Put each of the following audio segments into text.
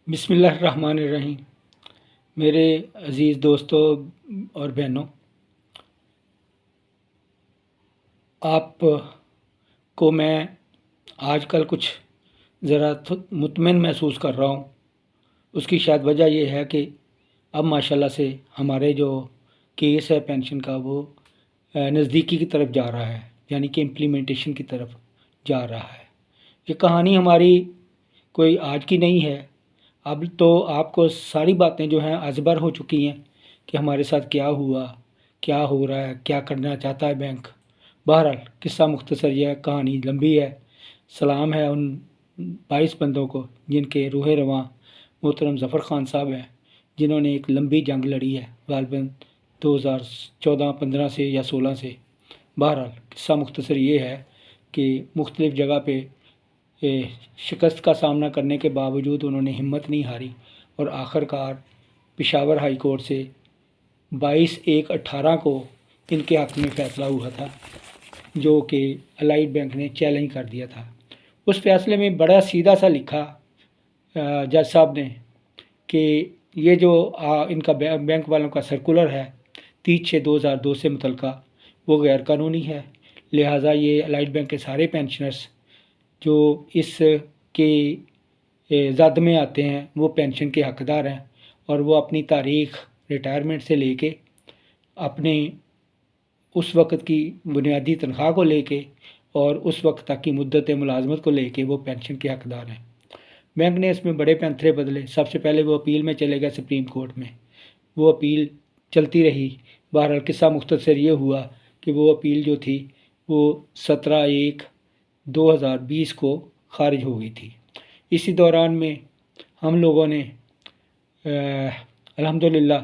बिस्मिल्लाहिर्रहमानिर्रहीम। मेरे अज़ीज़ दोस्तों और बहनों, आपको मैं आजकल कुछ ज़रा मुतमिन महसूस कर रहा हूँ। उसकी शायद वजह ये है कि अब माशाल्लाह से हमारे जो केस है पेंशन का वो नज़दीकी की तरफ जा रहा है, यानी कि इम्प्लीमेंटेशन की तरफ जा रहा है। ये कहानी हमारी कोई आज की नहीं है। अब तो आपको सारी बातें जो हैं अजबर हो चुकी हैं कि हमारे साथ क्या हुआ, क्या हो रहा है, क्या करना चाहता है बैंक। बहरहाल किस्सा मुख्तसर यह कहानी लंबी है। सलाम है उन 22 बंदों को जिनके रूह रवां मोहतरम ज़फ़र ख़ान साहब हैं, जिन्होंने एक लंबी जंग लड़ी है ग़ालिबन 2014-15 से या 16 से। बहरहाल किस्सा मुख्तसर ये है कि मुख्तलिफ़ जगह पे शिकस्त का सामना करने के बावजूद उन्होंने हिम्मत नहीं हारी और आखिरकार पेशावर हाई कोर्ट से 22/1/18 को इनके हक़ में फ़ैसला हुआ था, जो कि अलाइड बैंक ने चैलेंज कर दिया था। उस फैसले में बड़ा सीधा सा लिखा जज साहब ने कि ये जो इनका बैंक वालों का सर्कुलर है 30/6/2002 से मुतल्लिका वो गैर कानूनी है। लिहाजा ये अलाइड बैंक के सारे पेंशनर्स जो इसके ज़द में आते हैं वो पेंशन के हकदार हैं और वो अपनी तारीख़ रिटायरमेंट से लेके अपने उस वक़्त की बुनियादी तनख्वाह को लेके और उस वक्त तक की मुद्दत मुलाजमत को लेके वो पेंशन के हकदार हैं। बैंक ने इसमें बड़े पैंतरे बदले। सबसे पहले वो अपील में चले गए सुप्रीम कोर्ट में। वो अपील चलती रही। बहरहाल किस्सा मुख्तसर ये हुआ कि वो अपील जो थी वो 17/1/2020 को ख़ारिज हो गई थी। इसी दौरान में हम लोगों ने अल्हम्दुलिल्लाह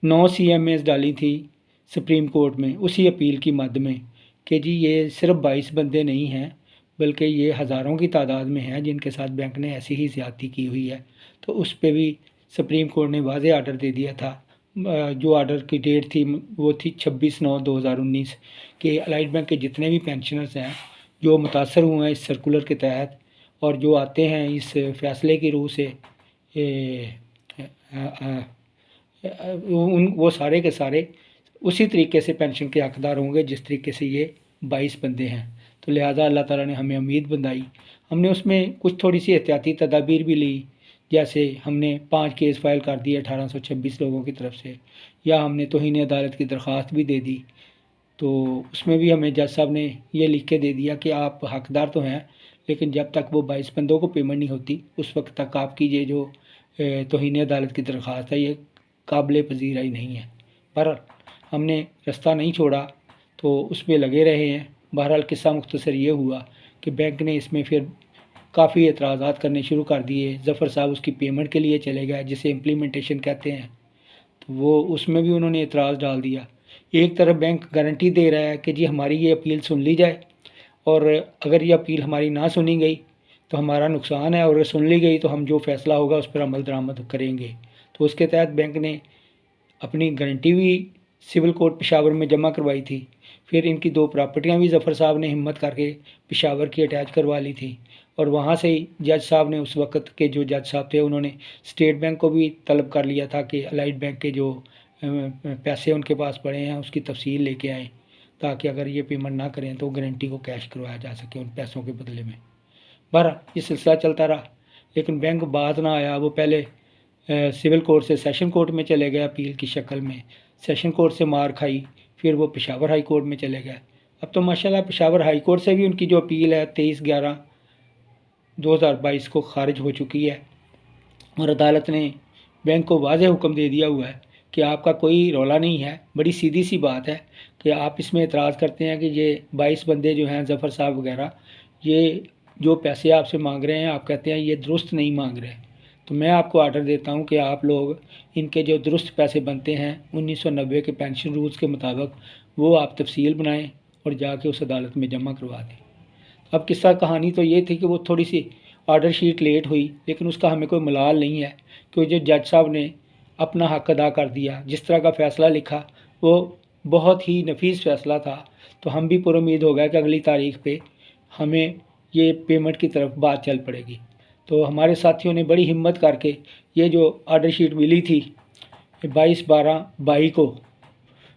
9 CMAs डाली थी सुप्रीम कोर्ट में उसी अपील की मद में कि जी ये सिर्फ 22 बंदे नहीं हैं बल्कि ये हज़ारों की तादाद में हैं जिनके साथ बैंक ने ऐसी ही ज़्यादती की हुई है। तो उस पर भी सुप्रीम कोर्ट ने वाज़ेह आर्डर दे दिया था। जो आर्डर की डेट थी वो थी 26/9/2019 कि अलाइड बैंक के जितने भी पेंशनर्स हैं जो मुतासर हुए हैं इस सर्कुलर के तहत और जो आते हैं इस फ़ैसले की रूह से वो सारे के सारे उसी तरीके से पेंशन के हकदार होंगे जिस तरीके से ये 22 बंदे हैं। तो लिहाजा अल्लाह ताला ने हमें उम्मीद बंधाई। हमने उसमें कुछ थोड़ी सी एहतियाती तदाबीर भी ली, जैसे हमने 5 केस फाइल कर दिए 1826 लोगों की तरफ से, या हमने तौहीन अदालत की दरख्वास्त भी दे दी। तो उसमें भी हमें जज साहब ने ये लिख के दे दिया कि आप हकदार तो हैं लेकिन जब तक वो 22 बंदों को पेमेंट नहीं होती उस वक्त तक आपकी ये जो तौहीन अदालत की दरख्वास्त है ये काबिल पजीराई नहीं है। बहरहाल हमने रास्ता नहीं छोड़ा तो उसमें लगे रहे हैं। बहरहाल किस्सा मुख्तसर ये हुआ कि बैंक ने इसमें फिर काफ़ी एतराज़ात करने शुरू कर दिए। ज़फ़र साहब उसकी पेमेंट के लिए चले गए जिसे इम्प्लीमेंटेशन कहते हैं, तो वो उसमें भी उन्होंने एतराज़ डाल दिया। एक तरफ बैंक गारंटी दे रहा है कि जी हमारी ये अपील सुन ली जाए और अगर ये अपील हमारी ना सुनी गई तो हमारा नुकसान है और अगर सुन ली गई तो हम जो फ़ैसला होगा उस पर अमल दरामद करेंगे। तो उसके तहत बैंक ने अपनी गारंटी भी सिविल कोर्ट पेशावर में जमा करवाई थी। फिर इनकी 2 प्रॉपर्टियाँ भी ज़फ़र साहब ने हिम्मत करके पेशावर की अटैच करवा ली थी और वहाँ से ही जज साहब ने उस वक़्त के जो जज साहब थे उन्होंने स्टेट बैंक को भी तलब कर लिया था कि अलाइड बैंक के जो पैसे उनके पास पड़े हैं उसकी तफसील लेके आएँ ताकि अगर ये पेमेंट ना करें तो गारंटी को कैश करवाया जा सके उन पैसों के बदले में। बहरहाल ये सिलसिला चलता रहा लेकिन बैंक बात ना आया। वो पहले सिविल कोर्ट से सेशन कोर्ट में चले गए अपील की शक्ल में, सेशन कोर्ट से मार खाई, फिर वो पेशावर हाई कोर्ट में चले गए। अब तो माशाल्लाह पेशावर हाई कोर्ट से भी उनकी जो अपील है 23/11/2022 को ख़ारिज हो चुकी है और अदालत ने बैंक को वाज़ेह हुक्म दे दिया हुआ है कि आपका कोई रौला नहीं है। बड़ी सीधी सी बात है कि आप इसमें एतराज़ करते हैं कि ये 22 बंदे जो हैं ज़फ़र साहब वगैरह ये जो पैसे आपसे मांग रहे हैं आप कहते हैं ये दुरुस्त नहीं मांग रहे। तो मैं आपको आर्डर देता हूं कि आप लोग इनके जो दुरुस्त पैसे बनते हैं 1990 के पेंशन रूल्स के मुताबिक वो आप तफसील बनाएं और जाके उस अदालत में जमा करवा दें। अब किस्सा कहानी तो ये थी कि वो थोड़ी सी ऑर्डर शीट लेट हुई लेकिन उसका हमें कोई मलाल नहीं है क्योंकि जो जज साहब ने अपना हक़ अदा कर दिया। जिस तरह का फ़ैसला लिखा वो बहुत ही नफीस फ़ैसला था। तो हम भी पुरुम्मीद हो गए कि अगली तारीख़ पे हमें ये पेमेंट की तरफ बात चल पड़ेगी। तो हमारे साथियों ने बड़ी हिम्मत करके ये जो ऑर्डर शीट मिली थी 22/12/22 को,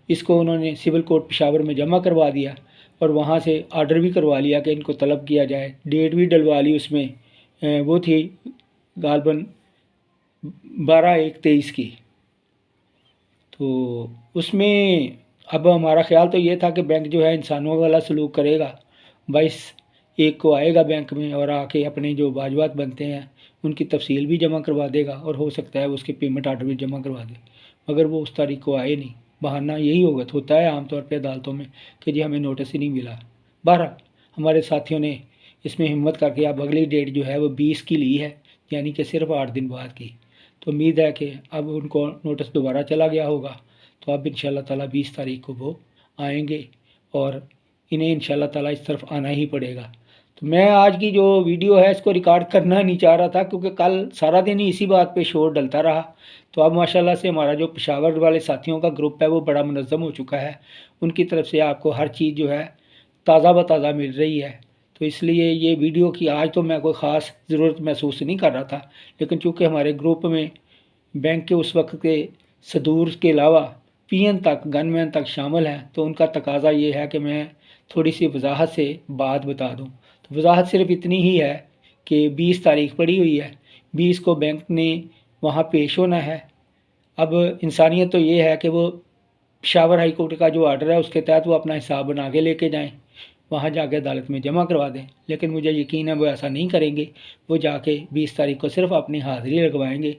इसको उन्होंने सिविल कोर्ट पेशावर में जमा करवा दिया और वहाँ से ऑर्डर भी करवा लिया कि इनको तलब किया जाए। डेट भी डलवा ली उसमें, वो थी गालबन 12/1/23 की। तो उसमें अब हमारा ख्याल तो ये था कि बैंक जो है इंसानों वाला सलूक करेगा, 22/1 को आएगा बैंक में और आके अपने जो वाजबात बनते हैं उनकी तफसील भी जमा करवा देगा और हो सकता है उसके पेमेंट ऑर्डर भी जमा करवा दे, मगर वो उस तारीख को आए नहीं। बहाना यही होता है आमतौर पर अदालतों में कि जी हमें नोटिस ही नहीं मिला। बहरहाल हमारे साथियों ने इसमें हिम्मत करके अब अगली डेट जो है वो 20 की ली है, यानी कि सिर्फ 8 दिन बाद की। तो उम्मीद है कि अब उनको नोटिस दोबारा चला गया होगा, तो अब इंशाल्लाह ताला 20 तारीख को वो आएंगे और इन्हें इंशाल्लाह ताला इस तरफ आना ही पड़ेगा। तो मैं आज की जो वीडियो है इसको रिकॉर्ड करना नहीं चाह रहा था, क्योंकि कल सारा दिन ही इसी बात पे शोर डलता रहा। तो अब माशाल्लाह से हमारा जो पेशावर वाले साथियों का ग्रुप है वो बड़ा मुनज़्ज़म हो चुका है, उनकी तरफ से आपको हर चीज़ जो है ताज़ा ब ताज़ा मिल रही है। तो इसलिए ये वीडियो की आज तो मैं कोई ख़ास ज़रूरत महसूस नहीं कर रहा था, लेकिन चूँकि हमारे ग्रुप में बैंक के उस वक्त के सदूर के अलावा पीएन तक, गनमैन तक शामिल हैं, तो उनका तकाज़ा ये है कि मैं थोड़ी सी वजाहत से बात बता दूं। तो वजाहत सिर्फ इतनी ही है कि 20 तारीख पड़ी हुई है, 20 को बैंक ने वहाँ पेश होना है। अब इंसानियत तो ये है कि वो पेशावर हाई कोर्ट का जो ऑर्डर है उसके तहत वो अपना हिसाब बना के लेके जाएँ, वहाँ जाके अदालत में जमा करवा दें। लेकिन मुझे यकीन है वो ऐसा नहीं करेंगे, वो जाके 20 तारीख को सिर्फ अपनी हाज़िरी लगवाएंगे।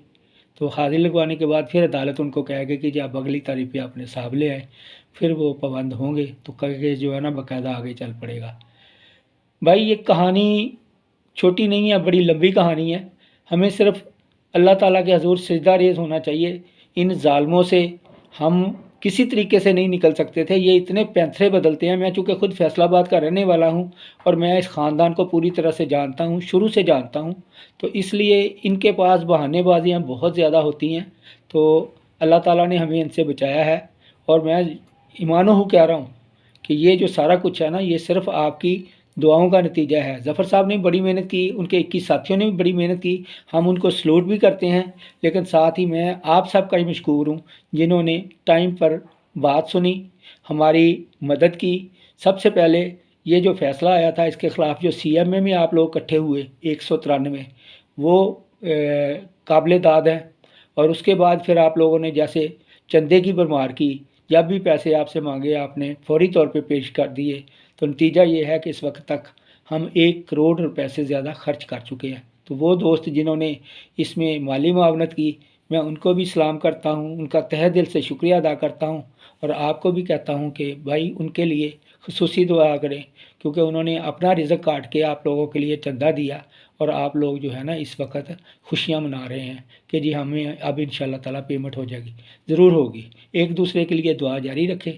तो हाज़िरी लगवाने के बाद फिर अदालत उनको कहेगी कि जब अगली तारीख पे अपने हिसाब ले आए, फिर वो पाबंद होंगे तो केस जो है ना बाकायदा आगे चल पड़ेगा। भाई ये कहानी छोटी नहीं है, बड़ी लंबी कहानी है। हमें सिर्फ अल्लाह ताला के हजूर सजदा रेज़ होना चाहिए। इन ज़ालिमों से हम किसी तरीके से नहीं निकल सकते थे, ये इतने पैंथरे बदलते हैं। मैं चूँकि ख़ुद फैसलाबाद का रहने वाला हूँ और मैं इस ख़ानदान को पूरी तरह से जानता हूँ, शुरू से जानता हूँ, तो इसलिए इनके पास बहानेबाजियाँ बहुत ज़्यादा होती हैं। तो अल्लाह ताला ने हमें इनसे बचाया है और मैं ईमानो हूँ कह रहा हूँ कि ये जो सारा कुछ है ना, ये सिर्फ़ आपकी दुआओं का नतीजा है। ज़फ़र साहब ने बड़ी मेहनत की, उनके 21 साथियों ने भी बड़ी मेहनत की, हम उनको सलूट भी करते हैं। लेकिन साथ ही मैं आप सब का ही मशकूर हूँ जिन्होंने टाइम पर बात सुनी, हमारी मदद की। सबसे पहले ये जो फ़ैसला आया था इसके ख़िलाफ़ जो CMA में आप लोग इकट्ठे हुए 193, वो काबिल दाद है। और उसके बाद फिर आप लोगों ने जैसे चंदे की भरमार की, जब भी पैसे आपसे मांगे आपने फ़ौरी तौर पे पेश कर दिए। तो नतीजा ये है कि इस वक्त तक हम 1 करोड़ रुपए से ज़्यादा खर्च कर चुके हैं। तो वो दोस्त जिन्होंने इसमें माली मुआवनत की, मैं उनको भी सलाम करता हूँ, उनका तहे दिल से शुक्रिया अदा करता हूँ। और आपको भी कहता हूँ कि भाई उनके लिए खुसूसी दुआ करें, क्योंकि उन्होंने अपना रिज़्क काट के आप लोगों के लिए चंदा दिया और आप लोग जो है ना इस वक्त खुशियाँ मना रहे हैं कि जी हमें अब इंशाल्लाह ताला पेमेंट हो जाएगी। ज़रूर होगी। एक दूसरे के लिए दुआ जारी रखें।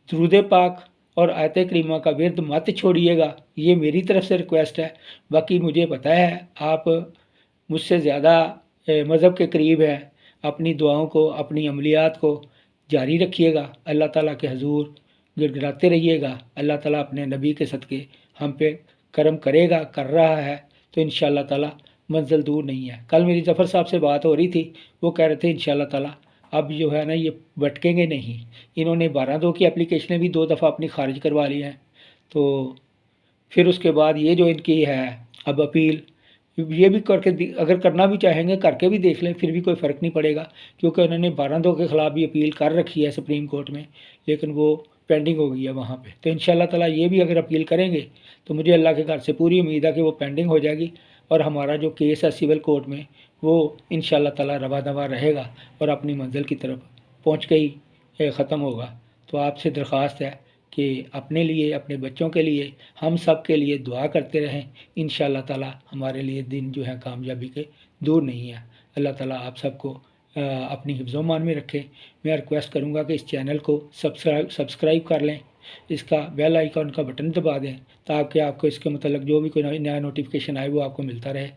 दुरूद पाक और आयत करीमा का विर्द मत छोड़िएगा, ये मेरी तरफ से रिक्वेस्ट है। बाकी मुझे पता है आप मुझसे ज़्यादा मज़हब के करीब हैं। अपनी दुआओं को, अपनी अमलियात को जारी रखिएगा। अल्लाह ताला के हजूर गिड़गिड़ाते रहिएगा। अल्लाह ताला अपने नबी के सदक़े हम पे करम करेगा, कर रहा है, तो इंशाअल्लाह ताला मंजिल दूर नहीं है। कल मेरी ज़फ़र साहब से बात हो रही थी, वो कह रहे थे इंशाअल्लाह ताला अब जो है ना ये भटकेंगे नहीं। इन्होंने 12/2 की एप्लीकेशनें भी 2 दफ़ा अपनी खारिज करवा ली हैं। तो फिर उसके बाद ये जो इनकी है अब अपील, ये भी करके अगर करना भी चाहेंगे करके भी देख लें, फिर भी कोई फ़र्क नहीं पड़ेगा, क्योंकि उन्होंने 12/2 के ख़िलाफ़ भी अपील कर रखी है सुप्रीम कोर्ट में, लेकिन वो पेंडिंग हो गई है वहाँ पे। तो इंशाअल्लाह ताला ये भी अगर अपील करेंगे तो मुझे अल्लाह के घर से पूरी उम्मीद है कि वो पेंडिंग हो जाएगी और हमारा जो केस है सिविल कोर्ट में वो इंशाअल्लाह ताला रवा दवा रहेगा और अपनी मंजिल की तरफ पहुँच के ही ख़त्म होगा। तो आपसे दरख्वास्त है कि अपने लिए, अपने बच्चों के लिए, हम सब के लिए दुआ करते रहें। इंशाअल्लाह ताला हमारे लिए दिन जो है कामयाबी के दूर नहीं है। अल्लाह ताला आप सबको अपनी हिफ्ज़-ओ-मान में रखे। मैं रिक्वेस्ट करूँगा कि इस चैनल को सब्सक्राइब कर लें, इसका बेल आइकन का बटन दबा दें, ताकि आपको इसके मतलब जो भी कोई नया नोटिफिकेशन आए वो आपको मिलता रहे।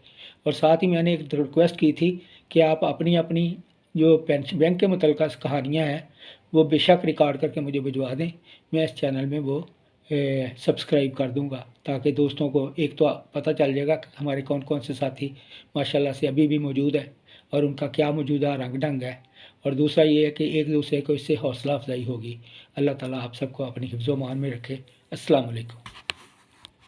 और साथ ही मैंने एक रिक्वेस्ट की थी कि आप अपनी अपनी जो बैंक के मुतल्लिक़ कहानियाँ हैं वो बेशक रिकॉर्ड करके मुझे भिजवा दें, मैं इस चैनल में वो सब्सक्राइब कर दूंगा, ताकि दोस्तों को एक तो पता चल जाएगा कि हमारे कौन कौन से साथी माशाल्लाह से अभी भी मौजूद है और उनका क्या मौजूदा रंग ढंग है। और दूसरा ये है कि एक दूसरे को इससे हौसला अफजाई होगी। अल्लाह ताला आप सबको अपनी हिफ्ज़-ओ-मान में रखे। अस्सलाम वालेकुम।